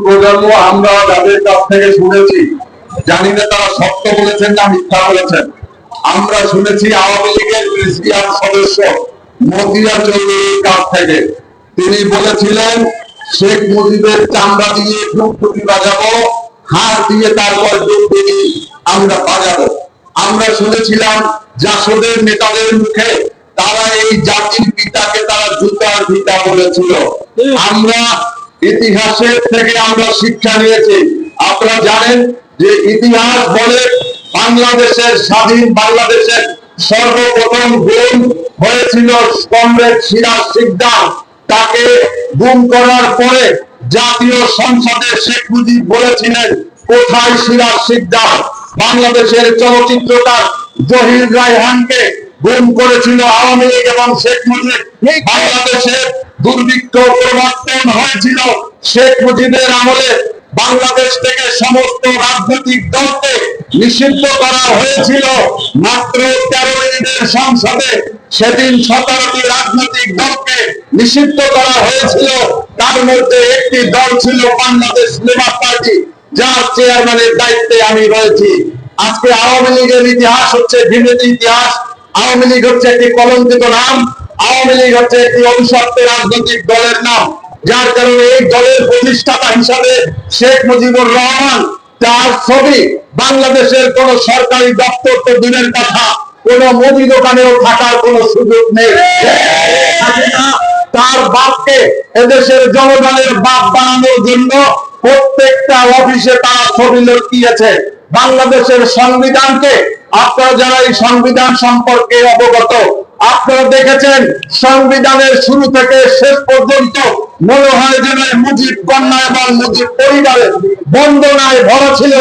প্রজন্ম আমরা যাদের কাছ থেকে শুনেছি, জানি না তারা সত্য বলেছেন না মিথ্যা বলেছেন, আমরা শুনেছি আওয়ামী লীগের প্রেসিডিয়াম সদস্য মতিয়া চৌধুরীর কাছ থেকে তিনি বলেছিলেন শেখ মুজিবের চামড়া দিয়ে ডুগডুগি বাজাবো, হাড় দিয়ে তারপর ডুগডুগি আমরা বাজাবো। আমরা শুনেছিলাম জাসদের নেতাদের মুখে তারা এই জাতির পিতাকে তারা জুতার পিতা বলেছিল। আমরা ইতিহাসের থেকে আমরা শিক্ষা নিয়েছি। আপনারা জানেন যে ইতিহাস বলে বাংলাদেশের স্বাধীন বাংলাদেশের সর্বপ্রথম গুম হয়েছিল কমরেড সিরাজ শিকদার। তাকে গুম করার পরে জাতীয় সংসদে শেখ মুজিব বলেছিলেন কোথায় সিরাজ শিকদার। বাংলাদেশের চলচ্চিত্রকার জহির রায়হানকে গুম করেছিল আওয়ামী লীগ এবং শেখ মুজিব। বাংলাদেশের দুর্ভিক্ষ প্রবর্তন হয়েছিল শেখ মুজিবের আমলে। বাংলাদেশ থেকে সমস্ত রাজনৈতিক দলকে নিষিদ্ধ করা হয়েছিল মাত্র 13 মিনিটের সংসদে। সেদিন 17টি রাজনৈতিক দলকে নিষিদ্ধ করা হয়েছিল, তার মধ্যে একটি দল ছিল বাংলাদেশ লেবার পার্টি, যার চেয়ারম্যানের দায়িত্বে আমি রয়েছি। আজকে আওয়ামী লীগের ইতিহাস হচ্ছে বিভেদ ইতিহাস। আওয়ামী লীগ হচ্ছে একটি কলঙ্কিত নাম, আওয়ামী লীগ হচ্ছে একটি অভিশপ্ত রাজনৈতিক দলের নাম, যার কারণে এই দলের প্রতিষ্ঠাতা হিসাবে শেখ মুজিবুর রহমান, তার ছবি বাংলাদেশের কোন সরকারি দপ্তর তো দূরের কথা, কোন মুদি দোকানেও থাকার কোন সুযোগ নেই। তার বাপকে এদেশের জনগণের বাপ বানানোর জন্য প্রত্যেকটা অফিসে তারা ছবি লটকিয়েছে। বাংলাদেশের সংবিধানকে, আপনারা যারা এই সংবিধান সম্পর্কে অবগত, আপনারা দেখেছেন সংবিধানের শুরু থেকে শেষ পর্যন্ত মনে হয় যেন মুজিব কন্যা এবং মুজিব পরিবারের বন্দনায় ভরা ছিল।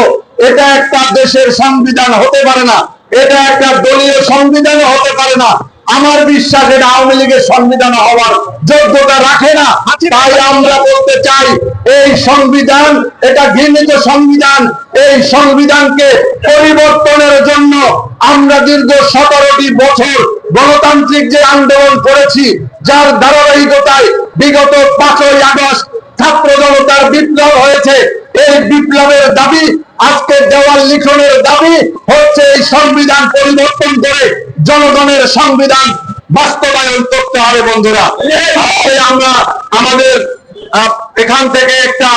এটা একটা দেশের সংবিধান হতে পারে না, এটা একটা দলীয় সংবিধানও হতে পারে না। আমার বিশ্বাস এটা আওয়ামী লীগের সংবিধান হওয়ার যোগ্যতা রাখে না। তাই আমরা বলতে চাই এই সংবিধান এটা ঘৃণিত সংবিধান। এই সংবিধানকে পরিবর্তনের জন্য আমরা দীর্ঘ 17টি বছর গণতান্ত্রিক যে আন্দোলন করেছি, যার ধারাবাহিকতায় বিগত 5ই আগস্ট ছাত্র জনতার বিপ্লব হয়েছে। এই বিপ্লবের দাবি, আজকে দেওয়াল লিখনের দাবি হচ্ছে এই সংবিধান পরিবর্তন করে জনগণের সংবিধান বাস্তবায়ন করতে হবে। বন্ধুরা, আমরা আমাদের এখান থেকে একটা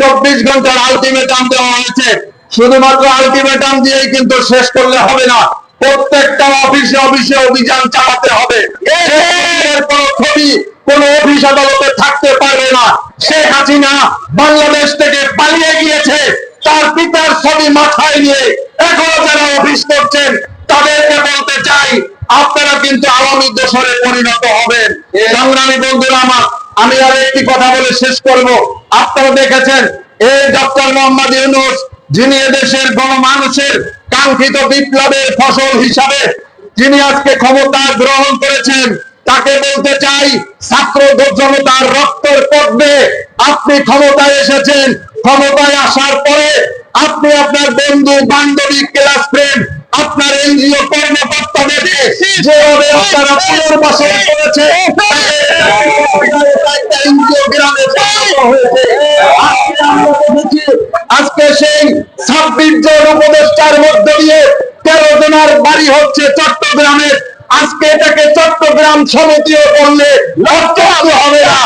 24 ঘন্টার আলটিমেটাম দেওয়া হয়েছে। শুধুমাত্র আলটিমেটাম দিয়েই কিন্তু শেষ করলে হবে না, প্রত্যেকটা অফিসে অফিসে অভিযান চালাতে হবে। কোন অফিস আদালতে থাকতে পারবে না। শেখ হাসিনা বাংলাদেশ থেকে পালিয়ে গিয়েছে, তার পিতার ছবি মাথায় নিয়ে এখনো যারা অফিস করছেন তাদেরকে বলতে চাই আপনারা কিন্তু আওয়ামী দোসরে পরিণত হবেন। সংগ্রামী বন্ধুরা আমার, আমি আর একটি কথা বলে শেষ করব। আপনারা দেখেছেন এই ডক্টর মোহাম্মদ ইউনূস, যিনি এদেশের গণমানুষের কাঙ্ক্ষিত বিপ্লবের ফসল হিসাবে যিনি আজকে ক্ষমতা গ্রহণ করেছেন, তাকে বলতে চাই ছাত্র জনতার রক্তের পদ্মে আপনি ক্ষমতায় এসেছেন। ক্ষমতায় আসার পরে আপনি আপনার বন্ধু বান্ধবী ক্লাস ফ্রেন্ড আপনার এনজিও কর্মকর্তাদেরকে যেভাবে আপনারা পুনর্বাসন করেছে, আজকে সেই 26 জন উপদেষ্টার মধ্য দিয়ে 13 জনের বাড়ি হচ্ছে চট্টগ্রামে। আজকে এটাকে চট্টগ্রাম সমিতিও করলে হবে না।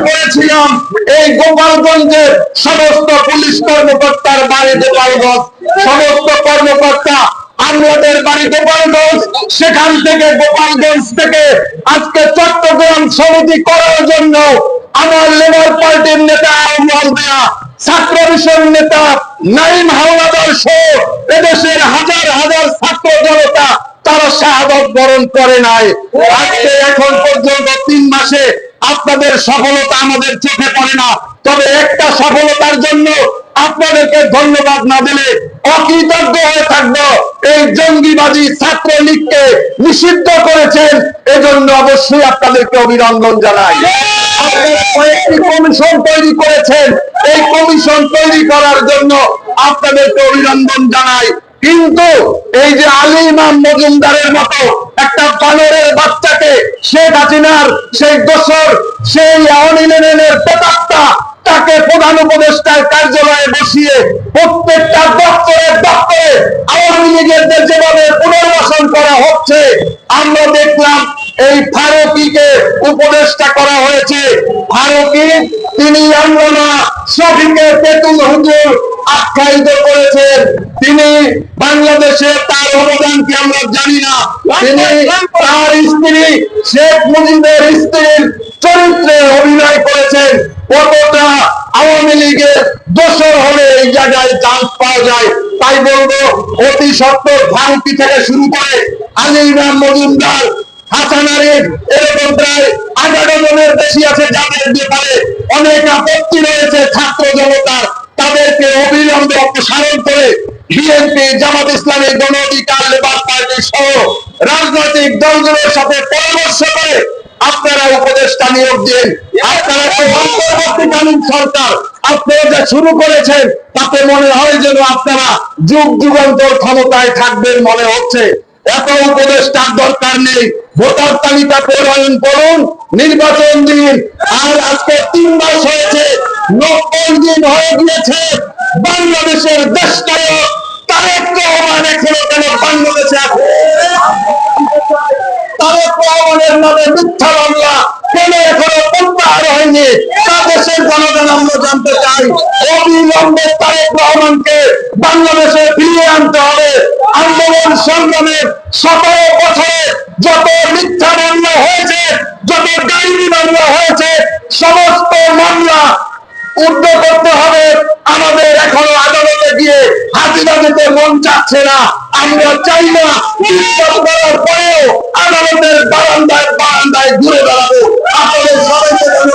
করেছিলাম এই গোপালগঞ্জের সমস্ত পুলিশ কর্মকর্তার বাড়ি গোপালগঞ্জ, সমস্ত কর্মকর্তা আমাদের বাড়ি গোপালগঞ্জ, সেখান থেকে গোপালগঞ্জ থেকে আজকে চট্টগ্রাম সমিতি করার জন্য আমার লেবার পার্টির নেতা ছাত্র মিশন নেতা নাইম হাওলাদার সহ এদেশের হাজার হাজার ছাত্র জনতা তারা শাহাদত বরণ করে নাই। আজকে এখন পর্যন্ত 3 মাসে আপনাদের সফলতা আমাদের চোখে পড়ে না। তবে একটা সফলতার জন্য আপনাদেরকে ধন্যবাদ না দিলে অকৃতজ্ঞ হয়ে থাকবো। এই জঙ্গিবাদী ছাত্রলীগকে নিষিদ্ধ করেছেন, এজন্য অবশ্যই আপনাদেরকে অভিনন্দন জানাই। আপনারা কয়েকটি কমিশন তৈরি করেছেন, এই কমিশন তৈরি করার জন্য আপনাদেরকে অভিনন্দন জানাই। কিন্তু এই যে আলী ইমাম মজুমদারের মতো একটা বানরের বাচ্চাকে শেখ হাসিনার সেই দোসর, সেই আওয়ামী লীগের প্রেতাত্মা তাকে প্রধান উপদেষ্টার কার্যালয়ে বসিয়ে প্রত্যেকটা দপ্তরে আওয়ামী লীগের যেভাবে পুনর্বাসন করা হচ্ছে, আমরা দেখলাম এই ফারুকীকে উপদেষ্টা করা হয়েছে। ফারুকী তিনি আল্লামা শফিকে তেতুল হুজুর আখ্যায়িত করেছেন। তিনি বাংলাদেশে তার অবদান কি আমরা জানি না। তিনি তার স্ত্রী শেখ মুজিবের স্ত্রীর চরিত্রে অভিনয় করেছেন। কতটা আওয়ামী লীগের দোষর হলে এই জায়গায় চান্স পাওয়া যায়। তাই বলবো অতি সত্তর ফারুকী থেকে শুরু করে আলী ইমাম মজুমদার, হাসান আরিফ, এরকম প্রায় 18 জনের বেশি আছে যাদের ব্যাপারে অনেক আপত্তি রয়েছে ছাত্র জনতার। তাদেরকে অবিলম্বে অপসারণ করে বিএনপি, জামাত ইসলামী, গণ অধিকার, লেবার পার্টি সহ রাজনৈতিক দলগুলোর সাথে পরামর্শ করে আপনারা উপদেষ্টা নিয়োগ দিন। আপনারা অন্তর্বর্তীকালীন সরকার আপনারা যা শুরু করেছেন তাতে মনে হয় যেন আপনারা যুগ যুগান্তর ক্ষমতায় থাকবেন মনে হচ্ছে। এত উপদেষ্টার দরকার নেই। ভোটার তালিকা প্রণয়ন করুন, নির্বাচন দিন। আর আজকে 3 মাস হয়েছে, 90 দিন হয়ে গিয়েছে। বাংলাদেশের দেশনায়ক তারেক রহমান এখনো কেন বাংলাদেশে আছে? তারেক রহমানের নামে মিথ্যা মামলা কেন এখনো প্রত্যাহার হয়নি? তা দেশের জনগণ আমরা জানতে চাই। অবিলম্বে তারেক রহমানকে বাংলাদেশে ফিরিয়ে আনতে হবে। আন্দোলন সংগ্রামের 17 বছরে যত মিথ্যা মামলা হয়েছে, যত ডাইনি মামলা হয়েছে, সমস্ত মামলা উদ্যোগ করতে হবে। আমাদের এখনো আদালতে গিয়ে হাজিরা দিতে মন চাচ্ছে না। আমরা চাই না বিশ্বাস করার পরেও আদালতের বারান্দায় ঘুরে বেড়াবো। আপনাদের সবাইকে ধন্যবাদ।